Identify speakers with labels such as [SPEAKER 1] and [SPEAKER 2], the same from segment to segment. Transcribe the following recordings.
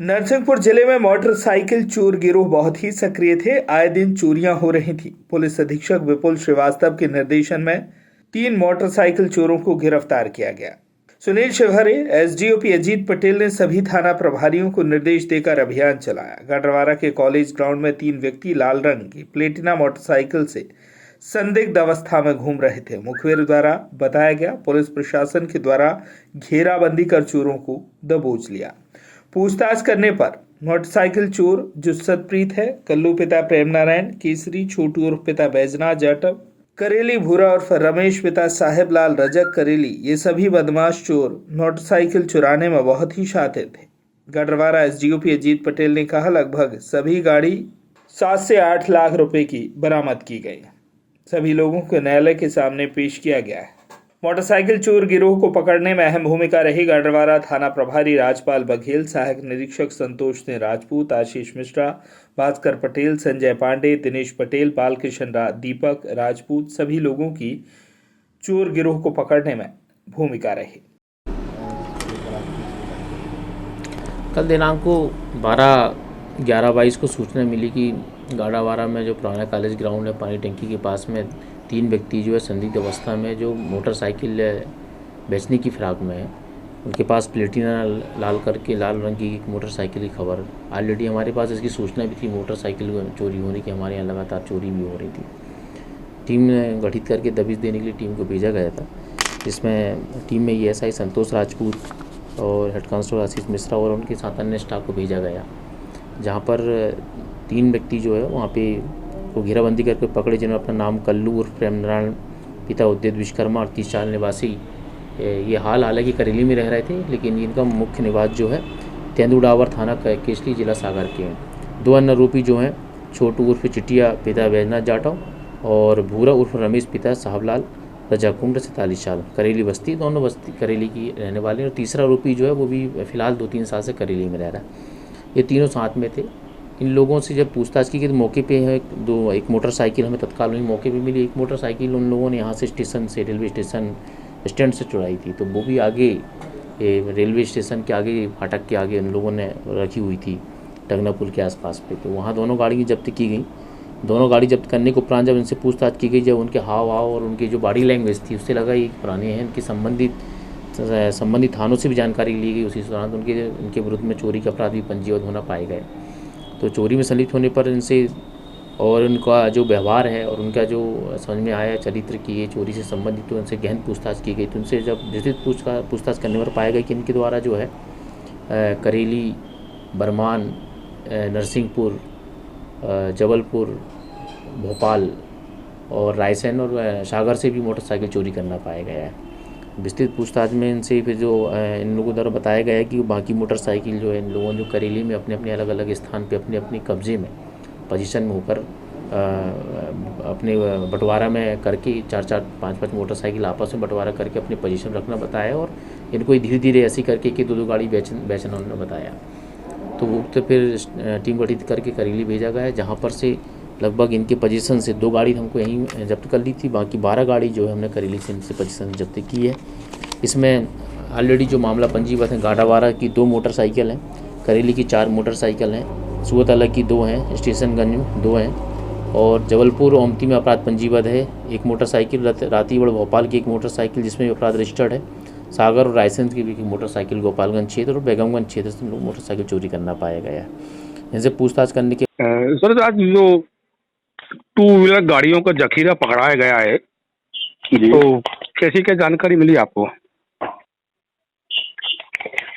[SPEAKER 1] नरसिंहपुर जिले में मोटरसाइकिल चोर गिरोह बहुत ही सक्रिय थे। आए दिन चोरियां हो रही थी। पुलिस अधीक्षक विपुल श्रीवास्तव के निर्देशन में 3 मोटरसाइकिल चोरों को गिरफ्तार किया गया। सुनील शिवहरे, एसडीओपी अजीत पटेल ने सभी थाना प्रभारियों को निर्देश देकर अभियान चलाया। गाडरवारा के कॉलेज ग्राउंड में 3 व्यक्ति लाल रंग की प्लेटिना मोटरसाइकिल से संदिग्ध अवस्था में घूम रहे थे। मुखबिर द्वारा बताया गया, पुलिस प्रशासन के द्वारा घेराबंदी कर चोरों को दबोच लिया। पूछताछ करने पर मोटरसाइकिल चोर जो सतप्रीत है, कल्लू पिता प्रेम नारायण केसरी, छोटू उर्फ पिता बैजनाथ जाटव, करेली भूरा उर्फ रमेश पिता साहेब लाल रजक करेली, ये सभी बदमाश चोर मोटरसाइकिल चुराने में बहुत ही शातिर थे। गाडरवारा एसडीओपी अजीत पटेल ने कहा, लगभग सभी गाड़ी 7 से 8 लाख रुपए की बरामद की गई। सभी लोगों को न्यायालय के सामने पेश किया गया है। मोटरसाइकिल चोर गिरोह को पकड़ने में अहम भूमिका रही गाडरवारा थाना प्रभारी राजपाल बघेल, सहायक निरीक्षक संतोष सिंह राजपूत, आशीष मिश्रा, भास्कर पटेल, संजय पांडे, दिनेश पटेल, बालकृष्ण दीपक राजपूत, सभी लोगों की चोर गिरोह को पकड़ने में भूमिका रही।
[SPEAKER 2] कल दिनांक को 12/11/22 को सूचना मिली कि गाडरवारा में जो पुराना कॉलेज ग्राउंड है, पानी टंकी के पास में 3 व्यक्ति जो है संदिग्ध अवस्था में जो मोटरसाइकिल बेचने की फिराक में है, उनके पास प्लेटिना लाल रंग की मोटरसाइकिल की खबर ऑलरेडी हमारे पास इसकी सूचना भी थी। मोटरसाइकिल चोरी होने की हमारे यहाँ लगातार चोरी भी हो रही थी। टीम गठित करके दबिश देने के लिए टीम को भेजा गया था, जिसमें टीम में एएसआई संतोष राजपूत और हेड कांस्टेबल आशीष मिश्रा और उनके साथ अन्य स्टाफ को भेजा गया, जहाँ पर 3 व्यक्ति जो है वहाँ पे को घेराबंदी करके पकड़े, जिन्होंने अपना नाम कल्लू उर्फ प्रेम नारायण पिता उद्यत विश्वकर्मा और 30 साल निवासी ये हालांकि करेली में रह रहे थे, लेकिन इनका मुख्य निवास जो है तेंदुड़ावर थाना केसली जिला सागर के हैं। 2 अन्य आरोपी जो हैं छोटू उर्फ चिटिया पिता बैजनाथ जाटव और भूरा उर्फ रमेश पिता साहबलाल रजक उम्र 47 साल, करेली बस्ती, दोनों बस्ती करेली की रहने वाले। और तीसरा आरोपी जो है वो भी फिलहाल 2-3 साल से करेली में रह रहा है। ये तीनों साथ में थे। इन लोगों से जब पूछताछ की गई तो मौके पे है एक मोटरसाइकिल हमें तत्काल वहीं मौके पे मिली। एक मोटरसाइकिल उन लोगों ने यहाँ से स्टेशन से रेलवे स्टेशन स्टैंड से चुराई थी, तो वो भी आगे रेलवे स्टेशन के आगे फाटक के आगे उन लोगों ने रखी हुई थी टंगना पुल के आसपास पे। तो वहाँ दोनों गाड़ी जब्त की गई। दोनों गाड़ी जब्त करने के उपरांत जब इनसे पूछताछ की गई, जब उनके हाव भाव और उनकी जो बॉडी लैंग्वेज थी उससे लगा ये पुराने हैं, इनकी संबंधित थानों से भी जानकारी ली गई। उसी दौरान उनके विरुद्ध में चोरी के अपराध भी पंजीबद्ध होना पाए गए। तो चोरी में संलिप्त होने पर इनसे और उनका जो व्यवहार है और उनका जो समझ में आया चरित्र की ये चोरी से संबंधित, तो उनसे गहन पूछताछ की गई। तो उनसे जब विस्तृत पूछताछ करने पर पाया गया कि इनके द्वारा जो है करेली, बरमान, नरसिंहपुर, जबलपुर, भोपाल और रायसेन और सागर से भी मोटरसाइकिल चोरी करना पाया गया है। विस्तृत पूछताछ में इनसे फिर जो इन लोगों द्वारा बताया गया है कि बाकी मोटरसाइकिल जो है इन लोगों ने जो करेली में अपने अपने अलग अलग स्थान पे अपने अपने कब्जे में पोजीशन में होकर अपने बंटवारा में करके 4-4, 5-5 मोटरसाइकिल आपस में बंटवारा करके अपने पोजीशन रखना बताया और इनको धीरे धीरे ऐसी करके कि 2-2 गाड़ी बेचना उन्होंने बताया। तो वो तो फिर टीम गठित करके करेली भेजा गया, जहाँ पर से लगभग इनके पोजीशन से 2 गाड़ी हमको यहीं जब्त कर ली थी। बाकी 12 गाड़ी जो है हमने करेली से इनसे पोजीशन जब्त की है। इसमें ऑलरेडी जो मामला पंजीबद्ध है, गाडरवारा की 2 मोटरसाइकिल हैं, करेली की 4 मोटरसाइकिल हैं, सूरतला की 2 हैं, स्टेशनगंज में 2 हैं और जबलपुर ओमती में अपराध पंजीबद्ध है। 1 मोटरसाइकिल, रातीगढ़ भोपाल की 1 मोटरसाइकिल जिसमें अपराध रजिस्टर्ड है। सागर और रायसेन की भी मोटरसाइकिल गोपालगंज क्षेत्र और बेगमगंज क्षेत्र से लोग मोटरसाइकिल चोरी करना पाया गया है। इनसे पूछताछ करने के
[SPEAKER 3] सर आज जो 2 व्हीलर गाड़ियों का जखीरा पकड़ाया गया है, तो कैसी क्या जानकारी मिली आपको?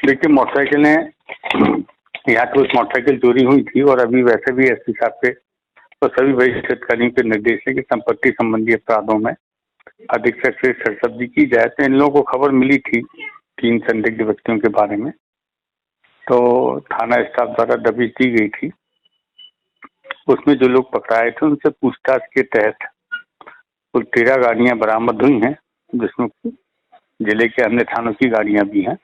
[SPEAKER 4] देखिए, मोटरसाइकिलें यहाँ तो मोटरसाइकिल चोरी हुई थी और अभी वैसे भी एसपी साहब पे और सभी वरिष्ठ अधिकारियों के निर्देश है कि संपत्ति संबंधी अपराधों में अधिक से सरसब्जी की जाए। तो इन लोगों को खबर मिली थी 3 संदिग्ध व्यक्तियों के बारे में, तो थाना स्टाफ द्वारा दबिश दी गई थी। उसमें जो लोग पकड़ाए थे उनसे पूछताछ के तहत कुल 13 गाड़ियां बरामद हुई हैं, जिसमें जिले के अन्य थानों की गाड़ियां भी हैं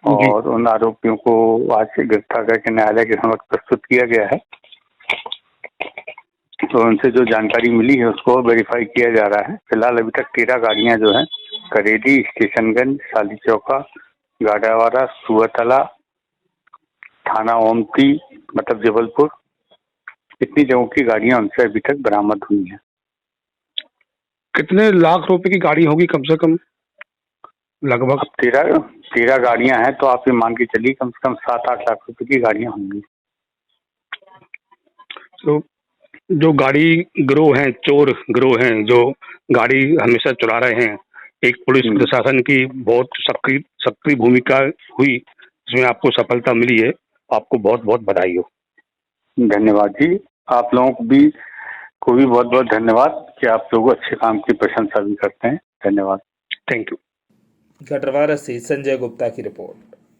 [SPEAKER 4] और उन आरोपियों को आज से गिरफ्तार करके न्यायालय के समक्ष प्रस्तुत किया गया है। तो उनसे जो जानकारी मिली है उसको वेरीफाई किया जा रहा है। फिलहाल अभी तक 13 गाड़ियां जो हैं करेली, स्टेशनगंज, साली चौका, गाडावाड़ा, सुअतला, थाना ओमती मतलब जबलपुर, इतनी जगहों की गाड़ियां उनसे अभी तक बरामद हुई हैं।
[SPEAKER 3] कितने लाख रुपए की गाड़ी होगी कम से कम लगभग?
[SPEAKER 4] अब 13 गाड़ियां हैं तो आप ये मान के चलिए कम से कम 7-8 लाख रुपए की गाड़ियां होंगी।
[SPEAKER 3] तो जो गाड़ी गिरोह हैं, चोर गिरोह हैं जो गाड़ी हमेशा चुरा रहे हैं, एक पुलिस प्रशासन की बहुत सक्रिय भूमिका हुई, इसमें आपको सफलता मिली है, आपको बहुत बहुत बधाई हो।
[SPEAKER 4] धन्यवाद जी। आप लोगों को भी बहुत बहुत धन्यवाद कि आप लोग अच्छे काम की प्रशंसा भी करते हैं। धन्यवाद।
[SPEAKER 3] Thank you.
[SPEAKER 1] गटरवारा से संजय गुप्ता की रिपोर्ट।